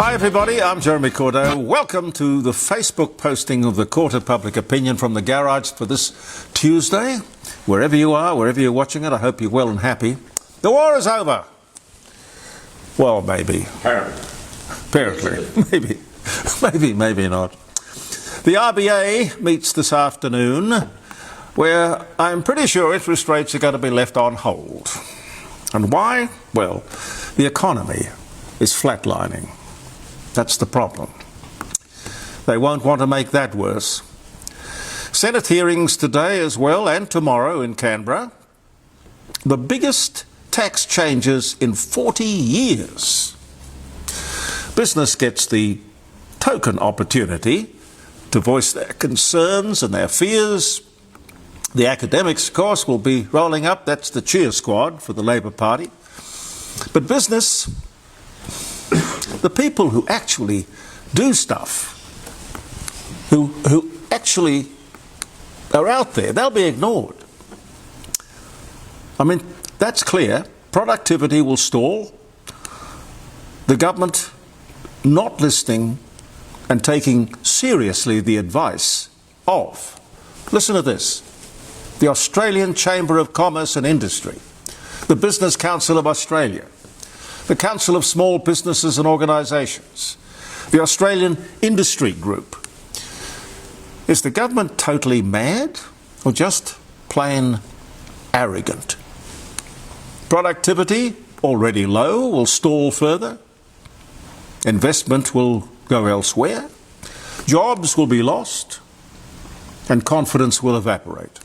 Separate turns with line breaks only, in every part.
Hi everybody, I'm Jeremy Cordeaux. Welcome to the Facebook posting of the Court of Public Opinion from the garage for this Tuesday. Wherever you are, wherever you're watching it, I hope you're well and happy. The war is over. Well, maybe. Apparently. Maybe not. The RBA meets this afternoon where I'm pretty sure interest rates are going to be left on hold. And why? Well, the economy is flatlining. That's the problem. They won't want to make that worse. Senate hearings today as well, and tomorrow in Canberra. The biggest tax changes in 40 years. Business gets the token opportunity to voice their concerns and their fears. The academics, of course, will be rolling up. That's the cheer squad for the Labor Party. But business, the people who actually do stuff, who actually are out there, they'll be ignored. I mean, that's clear. Productivity will stall. The government not listening and taking seriously the advice of, listen to this, the Australian Chamber of Commerce and Industry, the Business Council of Australia, the Council of Small Businesses and Organisations, the Australian Industry Group. Is the government totally mad or just plain arrogant? Productivity, already low, will stall further. Investment will go elsewhere. Jobs will be lost. And confidence will evaporate.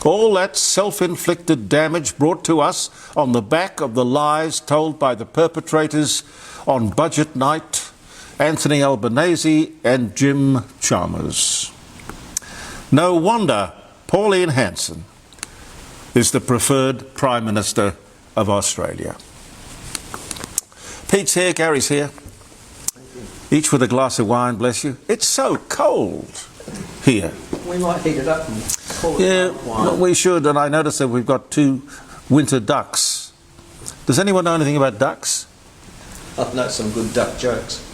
All that self-inflicted damage brought to us on the back of the lies told by the perpetrators on budget night, Anthony Albanese and Jim Chalmers. No wonder Pauline Hanson is the preferred Prime Minister of Australia. Pete's here, Gary's here. Each with a glass of wine, bless you. It's so cold here.
We might heat it up and call
it wine. We should, and I noticed that we've got 2 winter ducks. Does anyone know anything about ducks?
I've known some good duck jokes.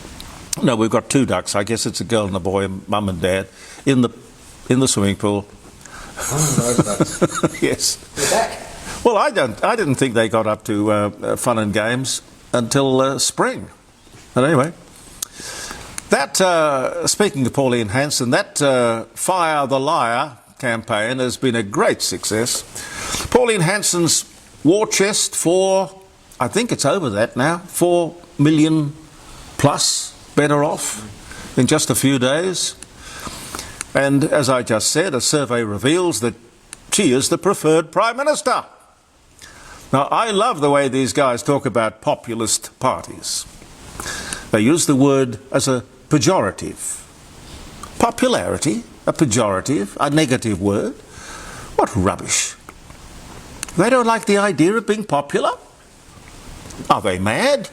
No, we've got 2 ducks. I guess it's a girl and a boy, mum and dad, in the swimming pool.
Oh, those ducks.
Yes.
They're back.
Well, I didn't think they got up to fun and games until spring. But anyway, that speaking of Pauline Hanson, that Fire the Liar campaign has been a great success. Pauline Hanson's war chest for, I think it's over that now, 4 million plus better off in just a few days. And as I just said, a survey reveals that she is the preferred Prime Minister. Now, I love the way these guys talk about populist parties. They use the word as a pejorative. Popularity, a pejorative, a negative word. What rubbish. They don't like the idea of being popular? Are they mad?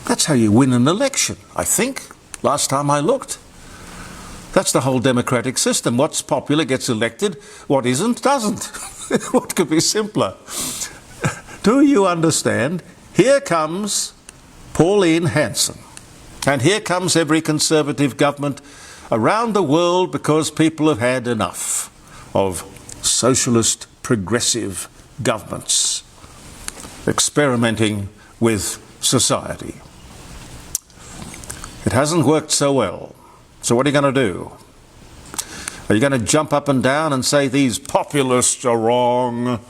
That's how you win an election, I think, last time I looked. That's the whole democratic system. What's popular gets elected, what isn't, doesn't. What could be simpler? Do you understand? Here comes Pauline Hanson. And here comes every Conservative government around the world because people have had enough of socialist, progressive governments experimenting with society. It hasn't worked so well. So what are you going to do? Are you going to jump up and down and say these populists are wrong?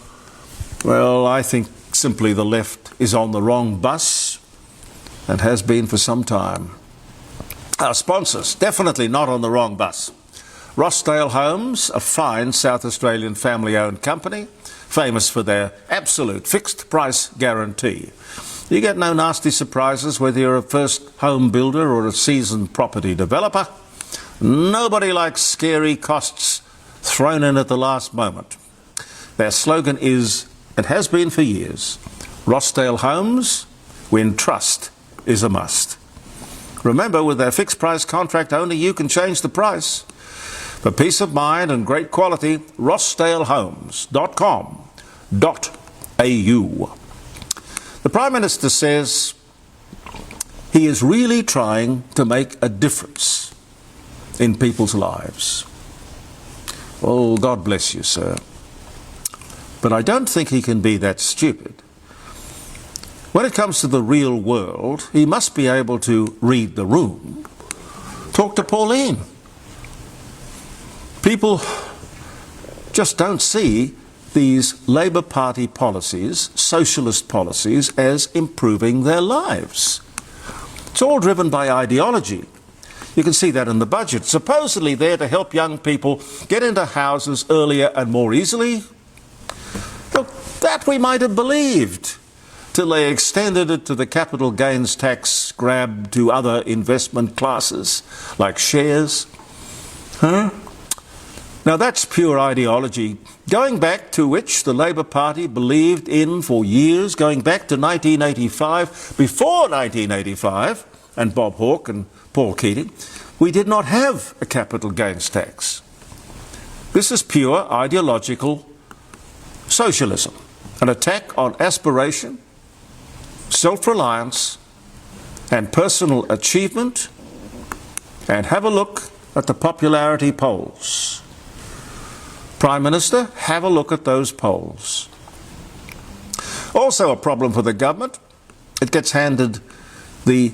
Well, I think simply the left is on the wrong bus and has been for some time. Our sponsors, definitely not on the wrong bus. Rossdale Homes, a fine South Australian family-owned company, famous for their absolute fixed price guarantee. You get no nasty surprises whether you're a first home builder or a seasoned property developer. Nobody likes scary costs thrown in at the last moment. Their slogan is, and has been for years, Rossdale Homes, when trust is a must. Remember, with their fixed price contract, only you can change the price. For peace of mind and great quality, rossdalehomes.com.au. The Prime Minister says he is really trying to make a difference in people's lives. Oh, God bless you, sir. But I don't think he can be that stupid. When it comes to the real world, he must be able to read the room. Talk to Pauline. People just don't see these Labour Party policies, socialist policies, as improving their lives. It's all driven by ideology. You can see that in the budget. Supposedly there to help young people get into houses earlier and more easily. Look, that we might have believed till they extended it to the capital gains tax grab to other investment classes like shares. Now that's pure ideology, going back to which the Labour Party believed in for years, going back to 1985. Before 1985, and Bob Hawke and Paul Keating, we did not have a capital gains tax. This is pure ideological socialism, an attack on aspiration, self-reliance and personal achievement. And have a look at the popularity polls. Prime Minister, have a look at those polls. Also a problem for the government, it gets handed the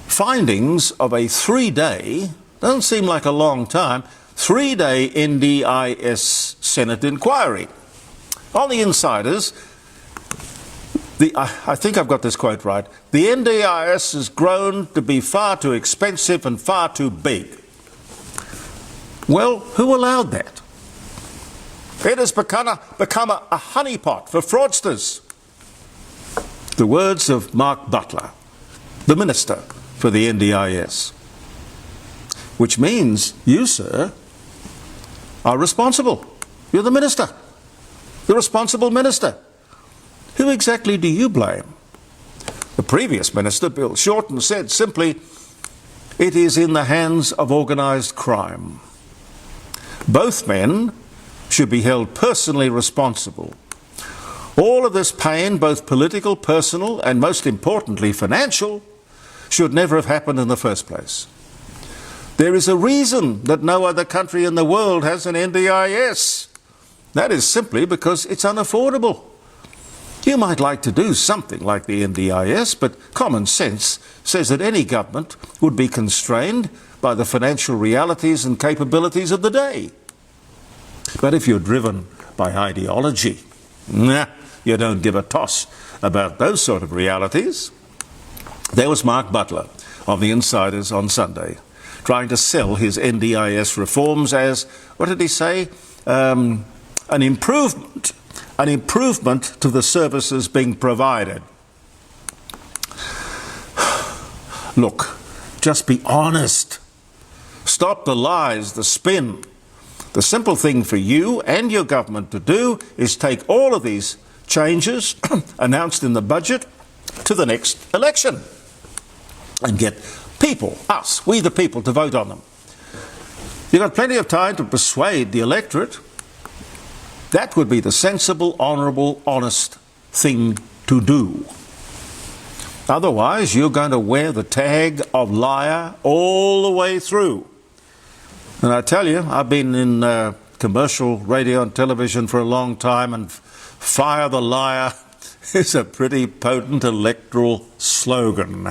findings of a 3-day, doesn't seem like a long time, 3-day NDIS Senate inquiry. On the insiders, I think I've got this quote right, the NDIS has grown to be far too expensive and far too big. Well, who allowed that? It has become a honeypot for fraudsters. The words of Mark Butler, the Minister for the NDIS. Which means you, sir, are responsible. You're the Minister, the responsible Minister. Who exactly do you blame? The previous Minister, Bill Shorten, said simply, it is in the hands of organised crime. Both men should be held personally responsible. All of this pain, both political, personal, and most importantly financial, should never have happened in the first place. There is a reason that no other country in the world has an NDIS. That is simply because it's unaffordable. You might like to do something like the NDIS, but common sense says that any government would be constrained by the financial realities and capabilities of the day. But if you're driven by ideology, you don't give a toss about those sort of realities. There was Mark Butler of the Insiders on Sunday, trying to sell his NDIS reforms as, what did he say, an improvement to the services being provided. Look, just be honest. Stop the lies, the spin. The simple thing for you and your government to do is take all of these changes announced in the budget to the next election and get people, us, we the people, to vote on them. You've got plenty of time to persuade the electorate. That would be the sensible, honourable, honest thing to do. Otherwise, you're going to wear the tag of liar all the way through. And I tell you, I've been in commercial radio and television for a long time, and fire the liar is a pretty potent electoral slogan.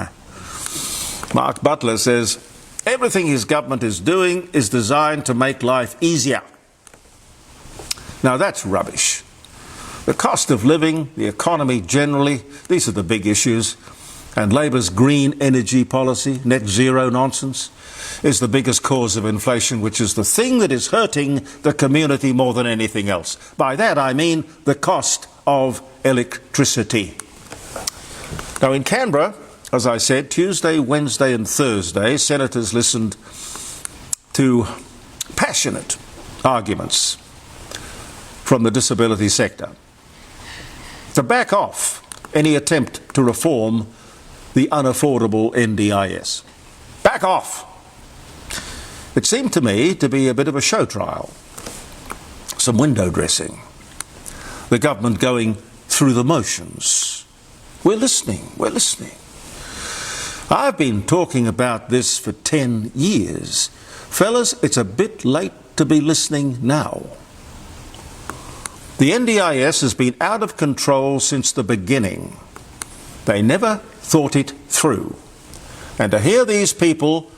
Mark Butler says, everything his government is doing is designed to make life easier. Now that's rubbish. The cost of living, the economy generally, these are the big issues. And Labour's green energy policy, net zero nonsense, is the biggest cause of inflation, which is the thing that is hurting the community more than anything else. By that I mean the cost of electricity. Now in Canberra, as I said, Tuesday, Wednesday and Thursday, senators listened to passionate arguments from the disability sector to back off any attempt to reform the unaffordable NDIS. Back off! It seemed to me to be a bit of a show trial, some window dressing, the government going through the motions. We're listening, we're listening. I've been talking about this for 10 years. Fellas, it's a bit late to be listening now. The NDIS has been out of control since the beginning. They never thought it through. And to hear these people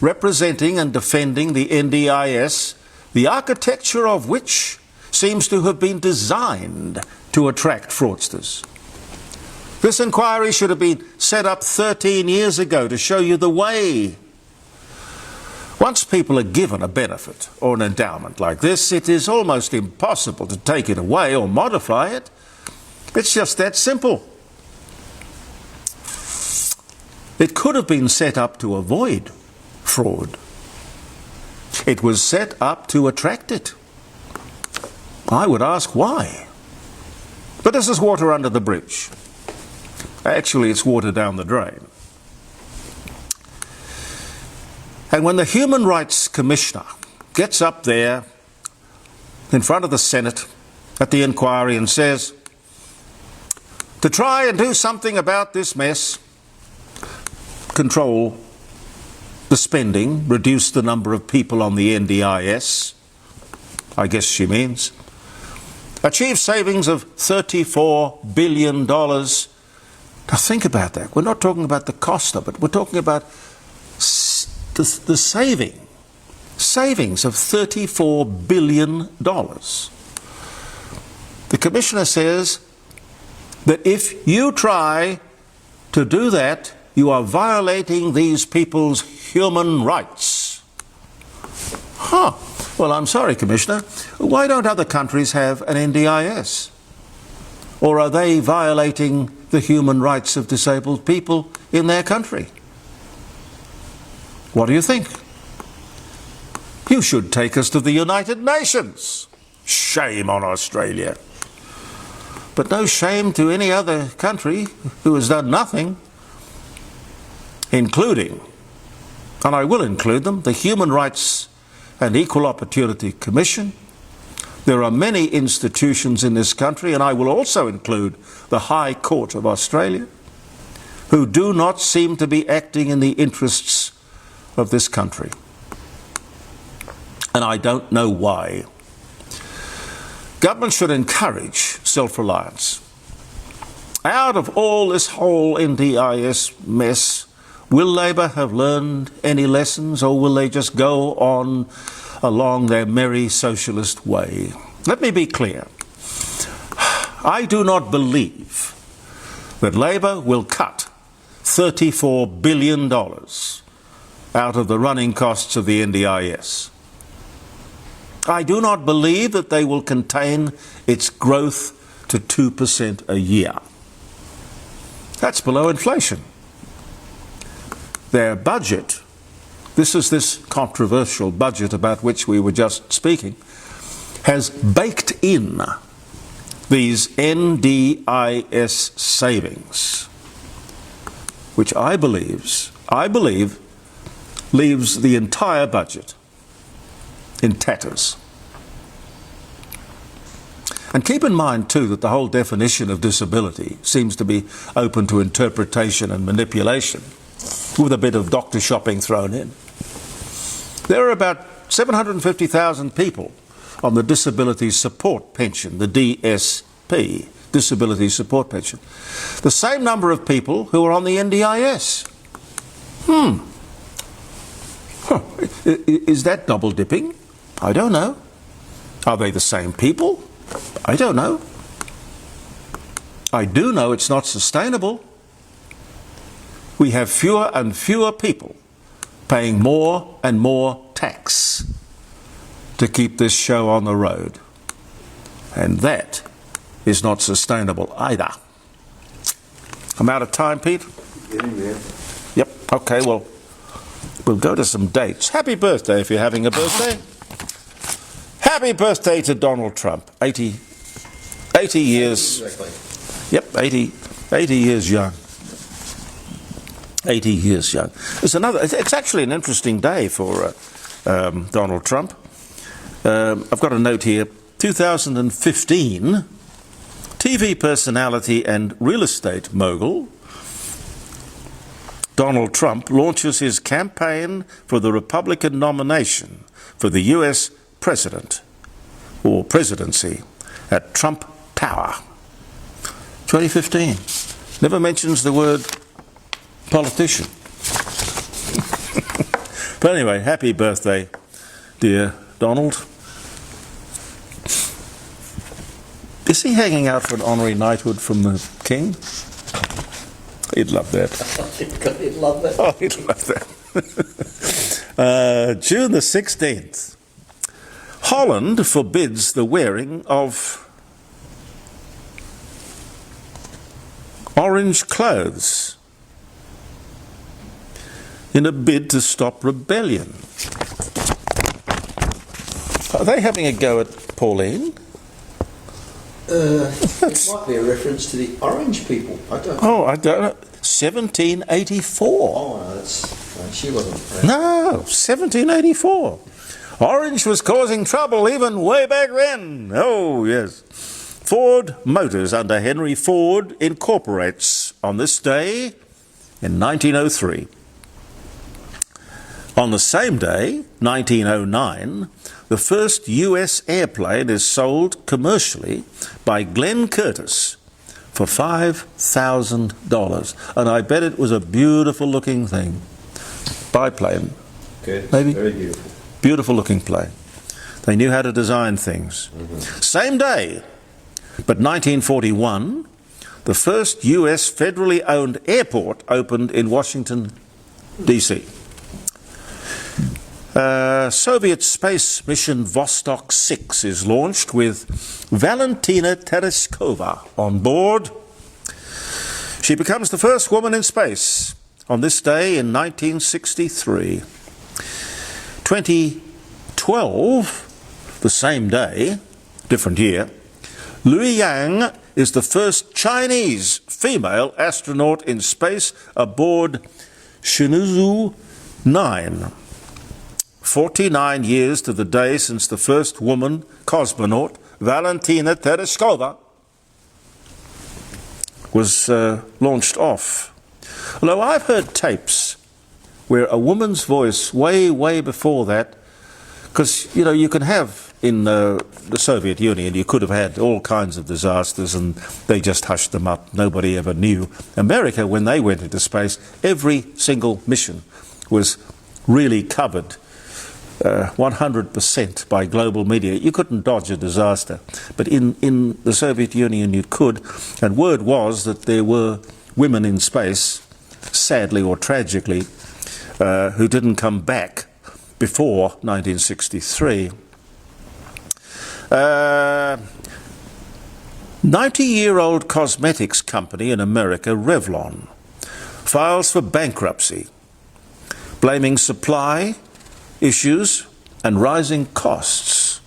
representing and defending the NDIS, the architecture of which seems to have been designed to attract fraudsters. This inquiry should have been set up 13 years ago to show you the way. Once people are given a benefit or an endowment like this, it is almost impossible to take it away or modify it. It's just that simple. It could have been set up to avoid fraud. It was set up to attract it. I would ask why. But this is water under the bridge. Actually, it's water down the drain. And when the Human Rights Commissioner gets up there in front of the Senate at the inquiry and says, to try and do something about this mess, control the spending, reduce the number of people on the NDIS, I guess she means, achieve savings of $34 billion. Now think about that. We're not talking about the cost of it. We're talking about the savings of $34 billion. The Commissioner says that if you try to do that, you are violating these people's human rights. Huh. Well, I'm sorry, Commissioner. Why don't other countries have an NDIS? Or are they violating the human rights of disabled people in their country? What do you think? You should take us to the United Nations. Shame on Australia. But no shame to any other country who has done nothing, including, and I will include them, the Human Rights and Equal Opportunity Commission. There are many institutions in this country, and I will also include the High Court of Australia, who do not seem to be acting in the interests of this country. And I don't know why. Government should encourage self-reliance. Out of all this whole NDIS mess, will Labor have learned any lessons, or will they just go on along their merry socialist way? Let me be clear. I do not believe that Labor will cut $34 billion out of the running costs of the NDIS. I do not believe that they will contain its growth to 2% a year. That's below inflation. Their budget, this is this controversial budget about which we were just speaking, has baked in these NDIS savings, which I believe leaves the entire budget in tatters. And keep in mind too that the whole definition of disability seems to be open to interpretation and manipulation, with a bit of doctor shopping thrown in. There are about 750,000 people on the Disability Support Pension, the DSP, Disability Support Pension. The same number of people who are on the NDIS. Is that double dipping? I don't know. Are they the same people? I don't know. I do know it's not sustainable. We have fewer and fewer people paying more and more tax to keep this show on the road. And that is not sustainable either. I'm out of time, Pete?
Getting there.
Yep. Okay, well, we'll go to some dates. Happy birthday if you're having a birthday. Happy birthday to Donald Trump. 80 years.
Exactly.
Yep, 80 years young. 80 years young. It's actually an interesting day for Donald Trump. I've got a note here. 2015, TV personality and real estate mogul Donald Trump launches his campaign for the Republican nomination for the US president or presidency at Trump Tower. 2015. Never mentions the word politician. But anyway, happy birthday, dear Donald. Is he hanging out for an honorary knighthood from the king? He'd love that.
He'd love that.
Oh, he'd love that. June the 16th. Holland forbids the wearing of orange clothes in a bid to stop rebellion. Are they having a go at Pauline?
It might be a reference to the orange people. I don't know.
Oh, I don't know. 1784.
Oh, no, she wasn't around.
No, 1784. Orange was causing trouble even way back then. Oh, yes. Ford Motors under Henry Ford incorporates on this day in 1903. On the same day, 1909, the first US airplane is sold commercially by Glenn Curtiss for $5,000. And I bet it was a beautiful looking thing. Biplane.
Good.
Maybe.
Very beautiful.
Beautiful looking plane. They knew how to design things. Same day, but 1941, the first US federally owned airport opened in Washington, D.C. Soviet space mission Vostok 6 is launched with Valentina Tereshkova on board. She becomes the first woman in space on this day in 1963. 2012, the same day, different year, Liu Yang is the first Chinese female astronaut in space aboard Shenzhou 9. 49 years to the day since the first woman cosmonaut, Valentina Tereshkova, was launched off. Although I've heard tapes where a woman's voice way before that, because, you know, you can have in the Soviet Union, you could have had all kinds of disasters and they just hushed them up. Nobody ever knew. America, when they went into space, every single mission was really covered 100% by global media. You couldn't dodge a disaster. But in the Soviet Union you could. And word was that there were women in space, sadly or tragically, who didn't come back before 1963. 90-year-old cosmetics company in America, Revlon, files for bankruptcy, blaming supply issues and rising costs.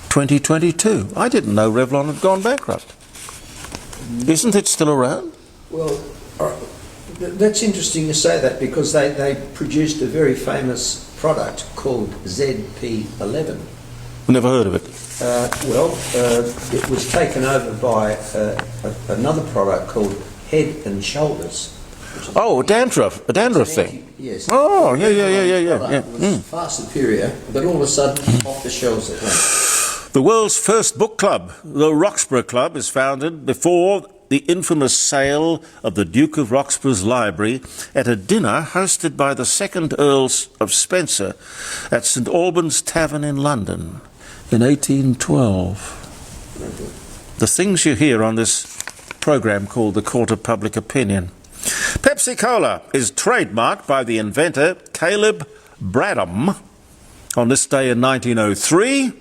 2022. I didn't know Revlon had gone bankrupt. Isn't it still around?
Well, that's interesting you say that, because they produced a very famous product called ZP11.
Never heard of it.
It was taken over by another product called Head and Shoulders.
Oh, a dandruff thing.
Yes.
Oh, yeah.
It was far superior, but all of a sudden, off the shelves it went.
The world's first book club, the Roxburgh Club, is founded before the infamous sale of the Duke of Roxburgh's library at a dinner hosted by the second Earls of Spencer at St Albans Tavern in London in 1812. The things you hear on this program called the Court of Public Opinion. Pepsi Cola is trademarked by the inventor Caleb Bradham on this day in 1903.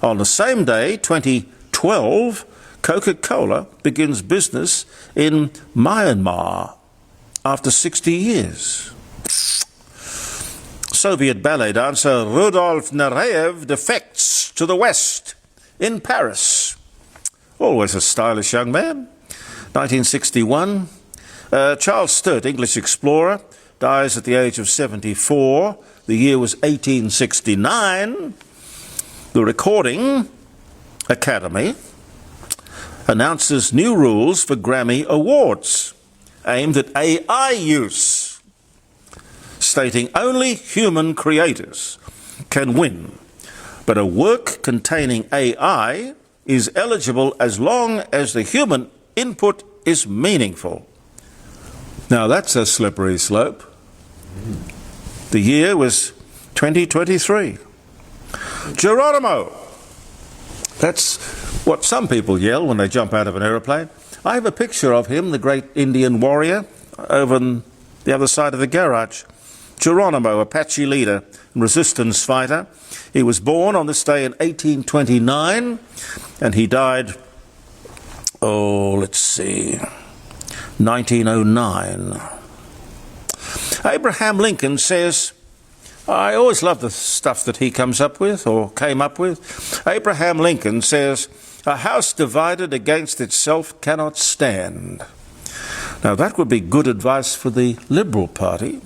On the same day, 2012, Coca-Cola begins business in Myanmar after 60 years. Soviet ballet dancer Rudolf Nureyev defects to the West in Paris. Always a stylish young man. 1961, Charles Sturt, English explorer, dies at the age of 74. The year was 1869. The Recording Academy announces new rules for Grammy Awards. aimed at AI use, stating only human creators can win, but a work containing AI is eligible as long as the human input is meaningful. Now that's a slippery slope. The year was 2023. Geronimo. That's what some people yell when they jump out of an aeroplane. I have a picture of him, the great Indian warrior, over on the other side of the garage. Geronimo, Apache leader and resistance fighter. He was born on this day in 1829 and he died, 1909. Abraham Lincoln says, I always love the stuff that he comes up with or came up with. Abraham Lincoln says, a house divided against itself cannot stand. Now that would be good advice for the Liberal Party.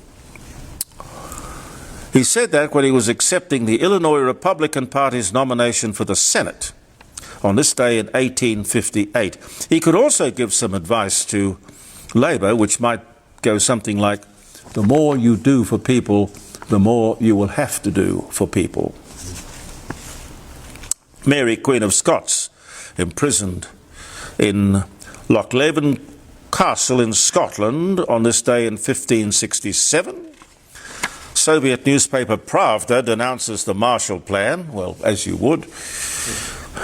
He said that when he was accepting the Illinois Republican Party's nomination for the Senate on this day in 1858. He could also give some advice to Labour, which might go something like, the more you do for people, the more you will have to do for people. Mary, Queen of Scots, imprisoned in Lochleven Castle in Scotland on this day in 1567. Soviet newspaper Pravda denounces the Marshall Plan, well, as you would.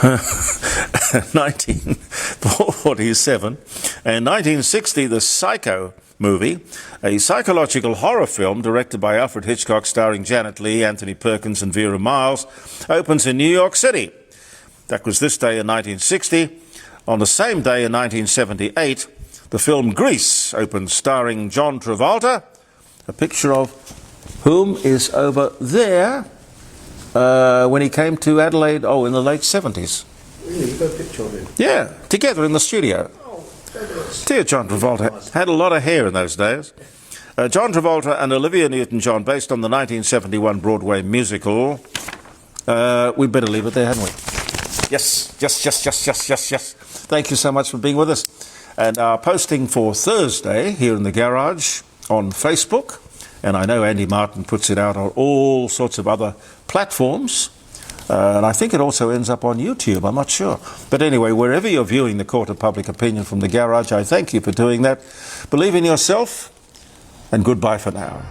1947. And 1960, the Psycho movie, a psychological horror film directed by Alfred Hitchcock starring Janet Leigh, Anthony Perkins and Vera Miles, opens in New York City. That was this day in 1960. On the same day in 1978, the film Grease opens starring John Travolta, a picture of whom is over there when he came to Adelaide, in the late 70s.
Really? You got a picture of him?
Yeah, together in the studio.
Oh, fabulous.
Dear John Travolta had a lot of hair in those days. John Travolta and Olivia Newton-John, based on the 1971 Broadway musical. We'd better leave it there, hadn't we? Yes. Thank you so much for being with us. And our posting for Thursday here in the garage on Facebook, and I know Andy Martin puts it out on all sorts of other platforms, and I think it also ends up on YouTube, I'm not sure. But anyway, wherever you're viewing the Court of Public Opinion from the garage, I thank you for doing that. Believe in yourself, and goodbye for now.